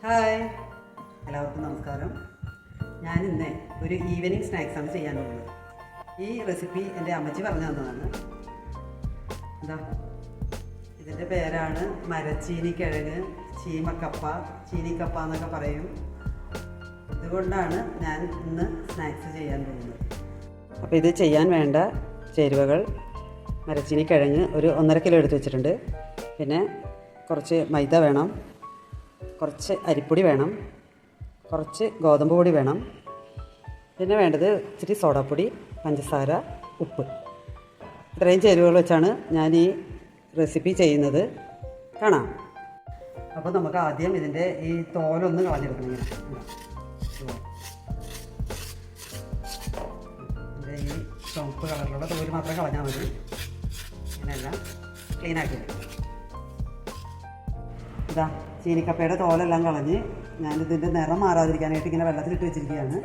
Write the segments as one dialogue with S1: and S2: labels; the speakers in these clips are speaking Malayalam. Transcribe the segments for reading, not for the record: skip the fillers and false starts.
S1: ഹായ്, എല്ലാവർക്കും നമസ്കാരം. ഞാനിന്ന് ഒരു ഈവനിങ് സ്നാക്സാണ് ചെയ്യാൻ പോകുന്നത്. ഈ റെസിപ്പി എൻ്റെ അമ്മച്ചി പറഞ്ഞു തന്നതാണ്. എന്താ ഇതിൻ്റെ പേരാണ് മരച്ചീനിക്കിഴങ്ങ്, ചീമക്കപ്പ, ചീനിക്കപ്പ എന്നൊക്കെ പറയും. ഇതുകൊണ്ടാണ് ഞാൻ ഇന്ന് സ്നാക്സ് ചെയ്യാൻ പോകുന്നത്. അപ്പോൾ ഇത് ചെയ്യാൻ വേണ്ട ചേരുവകൾ: മരച്ചീനിക്കിഴങ്ങ് ഒരു 1.5 കിലോ എടുത്ത് വെച്ചിട്ടുണ്ട്. പിന്നെ കുറച്ച് മൈദ വേണം, കുറച്ച് അരിപ്പൊടി വേണം, കുറച്ച് ഗോതമ്പ് പൊടി വേണം. പിന്നെ വേണ്ടത് ഇച്ചിരി സോഡാപ്പൊടി, പഞ്ചസാര, ഉപ്പ്. ഇത്രയും ചേരുവകൾ വെച്ചാണ് ഞാൻ ഈ റെസിപ്പി ചെയ്യുന്നത്. കാണാം. അപ്പോൾ നമുക്ക് ആദ്യം ഇതിൻ്റെ ഈ തോലൊന്ന് കളഞ്ഞെടുക്കണം. ഇതിൻ്റെ ഈ ചുവപ്പ് കളറിലുള്ള തോല് മാത്രം കളഞ്ഞാൽ മതി. ഇങ്ങനെയെല്ലാം ക്ലീനാക്കി എടുക്കും. ഇതാ ചീനിക്കപ്പയുടെ തോലെല്ലാം കളഞ്ഞ് ഞാനിതിൻ്റെ നിറം മാറാതിരിക്കാനായിട്ട് ഇങ്ങനെ വെള്ളത്തിലിട്ട് വെച്ചിരിക്കുകയാണ്.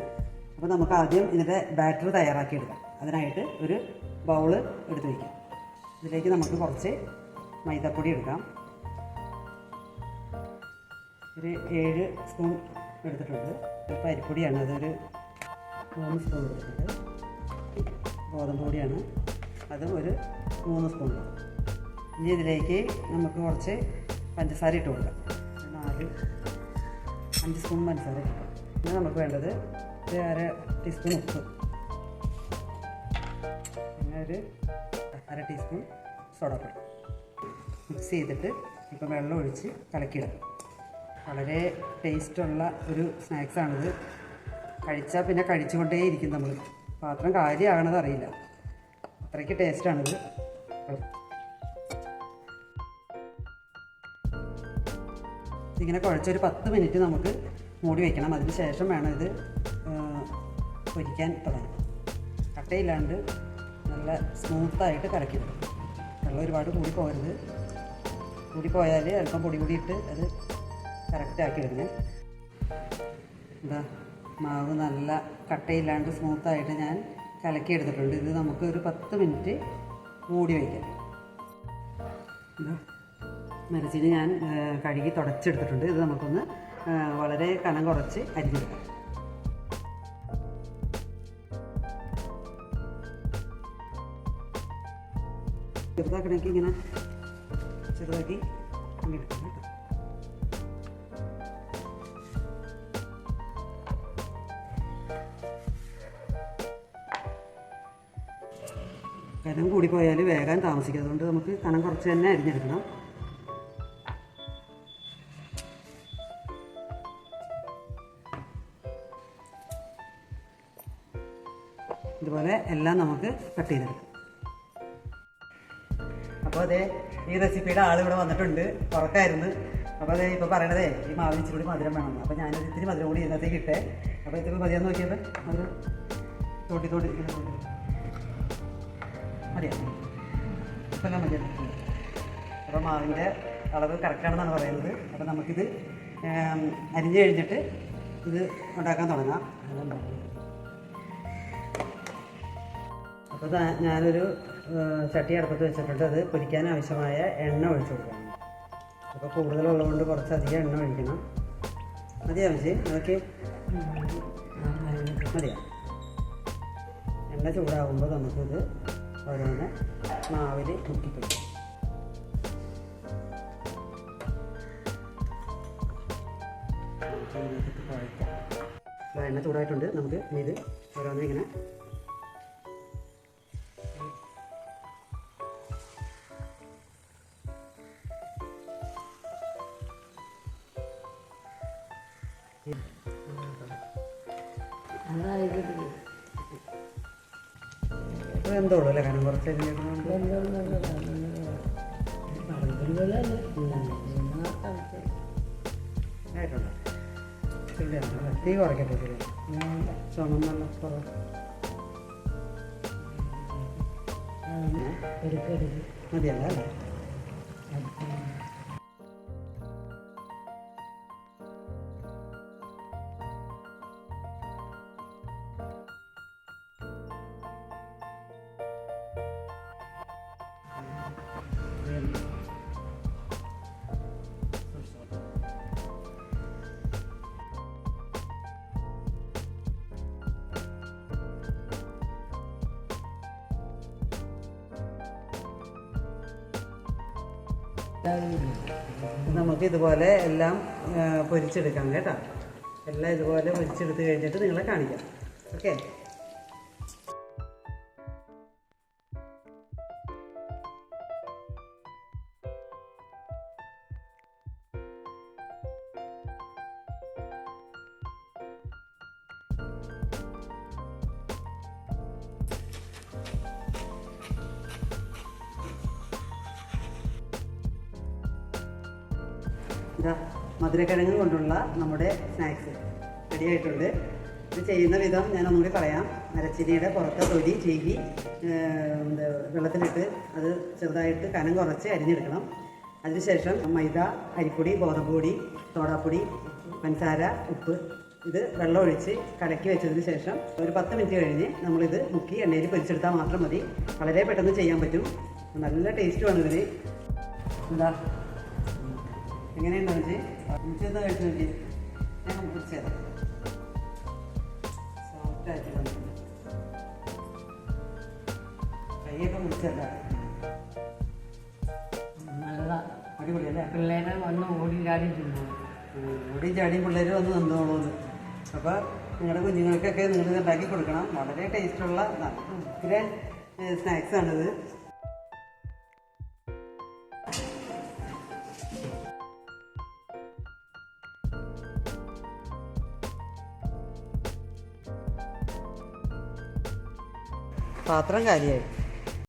S1: അപ്പോൾ നമുക്ക് ആദ്യം ഇതിൻ്റെ ബാറ്റർ തയ്യാറാക്കി എടുക്കാം. അതിനായിട്ട് ഒരു ബൗള് എടുത്ത് വയ്ക്കാം. ഇതിലേക്ക് നമുക്ക് കുറച്ച് മൈദപ്പൊടി എടുക്കാം. ഒരു 7 സ്പൂൺ എടുത്തിട്ടുണ്ട്. ഇപ്പോൾ അരിപ്പൊടിയാണ്, അതൊരു 3 സ്പൂൺ എടുത്തിട്ടുണ്ട്. ഗോതമ്പ് പൊടിയാണ്, അതും ഒരു 3 സ്പൂൺ. ഇനി ഇതിലേക്ക് നമുക്ക് കുറച്ച് പഞ്ചസാര ഇട്ട് കൊടുക്കാം. 5 സ്പൂൺ പഞ്ചസാര ഇട്ട് കൊടുക്കാം. പിന്നെ നമുക്ക് വേണ്ടത് ഒരു 1/2 ടീസ്പൂൺ ഉപ്പ്, പിന്നെ ഒരു 1/2 ടീസ്പൂൺ സോഡാപ്പൊടി. മിക്സ് ചെയ്തിട്ട് ഇപ്പോൾ വെള്ളം ഒഴിച്ച് കലക്കിയിടാം. വളരെ ടേസ്റ്റുള്ള ഒരു സ്നാക്സാണിത്. കഴിച്ചാൽ പിന്നെ കഴിച്ചുകൊണ്ടേ ഇരിക്കും നമ്മൾ. പാത്രം കാര്യമാകണത് അറിയില്ല, അത്രയ്ക്ക് ടേസ്റ്റാണിത്. ഇങ്ങനെ കുഴച്ചൊരു 10 മിനിറ്റ് നമുക്ക് മൂടി വയ്ക്കണം. അതിന് ശേഷം വേണം ഇത് പൊരിക്കാൻ തുടങ്ങാം. കട്ടയില്ലാണ്ട് നല്ല സ്മൂത്തായിട്ട് കലക്കിയിടും. വെള്ളം ഒരുപാട് കൂടി പോകരുത്. കൂടി പോയാൽ അല്പം പൊടി കൂടിയിട്ട് അത് കറക്റ്റാക്കി ഇടണേ. എന്താ മാവ് നല്ല കട്ടയില്ലാണ്ട് സ്മൂത്തായിട്ട് ഞാൻ കലക്കിയെടുത്തിട്ടുണ്ട്. ഇത് നമുക്ക് ഒരു 10 മിനിറ്റ് മൂടി വയ്ക്കാം. മരച്ചീനി ഞാൻ കഴുകി തുടച്ചെടുത്തിട്ടുണ്ട്. ഇത് നമുക്കൊന്ന് വളരെ കനം കുറച്ച് അരിഞ്ഞെടുക്കാം. ചെറുതാക്കണമെങ്കിൽ ഇങ്ങനെ ചെറുതാക്കി എടുക്കാം കേട്ടോ. കനം കൂടിപ്പോയാൽ വേഗം താമസിക്കും. അതുകൊണ്ട് നമുക്ക് കനം കുറച്ച് തന്നെ അരിഞ്ഞെടുക്കണം. ഇതുപോലെ എല്ലാം നമുക്ക് കട്ട് ചെയ്തെടുക്കാം. അപ്പോൾ അതേ ഈ റെസിപ്പിയുടെ ആളിവിടെ വന്നിട്ടുണ്ട്. ഉറക്കായിരുന്നു. അപ്പോൾ അതേ ഇപ്പോൾ പറയണതേ ഈ മാവിന് ഇച്ചിരി കൂടി മധുരം വേണം. അപ്പോൾ ഞാനൊരു ഇത്തിരി മധുരം കൂടി ഇതിനകത്തേക്ക് ഇട്ടേ. അപ്പോൾ ഇത്തിരി മതിയാന്ന് നോക്കിയപ്പോൾ മധുരം തോട്ടി മതിയാണ്. ഇപ്പം എല്ലാം മതിയാണ്. അപ്പോൾ മാവിൻ്റെ അളവ് കറക്റ്റാണെന്നാണ് പറയുന്നത്. അപ്പോൾ നമുക്കിത് അരിഞ്ഞ് കഴിഞ്ഞിട്ട് ഇത് ഉണ്ടാക്കാൻ തുടങ്ങാം. അപ്പോൾ ഞാനൊരു ചട്ടി അടുപ്പത്ത് വെച്ചിട്ടുണ്ട്. അത് പൊരിക്കാൻ ആവശ്യമായ എണ്ണ ഒഴിച്ചു കൊടുക്കണം. അപ്പോൾ കൂടുതലുള്ളതുകൊണ്ട് കുറച്ചധികം എണ്ണ ഒഴിക്കണം. മതിയാ മതി, അതൊക്കെ മതിയാ. എണ്ണ ചൂടാകുമ്പോൾ നമുക്കിത് ഓരോന്ന് മാവിൽ മുക്കിപ്പിടിക്കും. കുഴക്കാം. എണ്ണ ചൂടായിട്ടുണ്ട്. നമുക്ക് ഇത് ഓരോന്ന് ഇങ്ങനെ എന്തോളൂ അല്ലേ, കാരണം കുറച്ച് ആയിട്ടുണ്ടോ? തീ കുറയ്ക്കട്ടെ. ചുമം നല്ല കുറവ് മതിയല്ല അല്ലേ? നമുക്ക് ഇതുപോലെ എല്ലാം പൊരിച്ചെടുക്കാം കേട്ടോ. എല്ലാം ഇതുപോലെ പൊരിച്ചെടുത്ത് കഴിഞ്ഞിട്ട് നിങ്ങളെ കാണിക്കാം. ഓക്കെ. ഇതാ മധുരക്കിഴങ്ങ് കൊണ്ടുള്ള നമ്മുടെ സ്നാക്സ് റെഡി ആയിട്ടുണ്ട്. ഇത് ചെയ്യുന്ന വിധം ഞാൻ ഒന്നുകൂടി പറയാം. മരച്ചീനിയുടെ പുറത്തെ തൊലി ചീകി വെള്ളത്തിലിട്ട് അത് ചെറുതായിട്ട് കനം കുറച്ച് അരിഞ്ഞെടുക്കണം. അതിനുശേഷം മൈദ, അരിപ്പൊടി, ഗോതമ്പ് പൊടി, സോഡാപ്പൊടി, പഞ്ചസാര, ഉപ്പ് ഇത് വെള്ളം ഒഴിച്ച് കലക്കി വെച്ചതിന് ശേഷം ഒരു 10 മിനിറ്റ് കഴിഞ്ഞ് നമ്മളിത് മുക്കി എണ്ണയിൽ പൊരിച്ചെടുത്താൽ മാത്രം മതി. വളരെ പെട്ടെന്ന് ചെയ്യാൻ പറ്റും. നല്ല ടേസ്റ്റുമാണ് ഇതിന്. എന്താ എങ്ങനെയുണ്ടാവും ചേച്ചി? കഴിച്ചു നോക്കി. ഞാൻ കുറിച്ച് തരാം. സോഫ്റ്റായിട്ട് കൈയൊക്കെ മുറിച്ചല്ല.
S2: നല്ലതാ.
S1: അടിപൊളിയല്ലേ?
S2: പിള്ളേരെ വന്ന് ഓടി ചാടി തിന്നു.
S1: ഓടിയും ചാടിയും പിള്ളേർ വന്ന് നിന്നോളൂന്ന്. അപ്പോൾ നിങ്ങളുടെ കുഞ്ഞുങ്ങൾക്കൊക്കെ നിങ്ങൾ ഉണ്ടാക്കി കൊടുക്കണം. വളരെ ടേസ്റ്റുള്ള ഉഗ്ര സ്നാക്സാണിത്. പാത്രം കാലിയായി.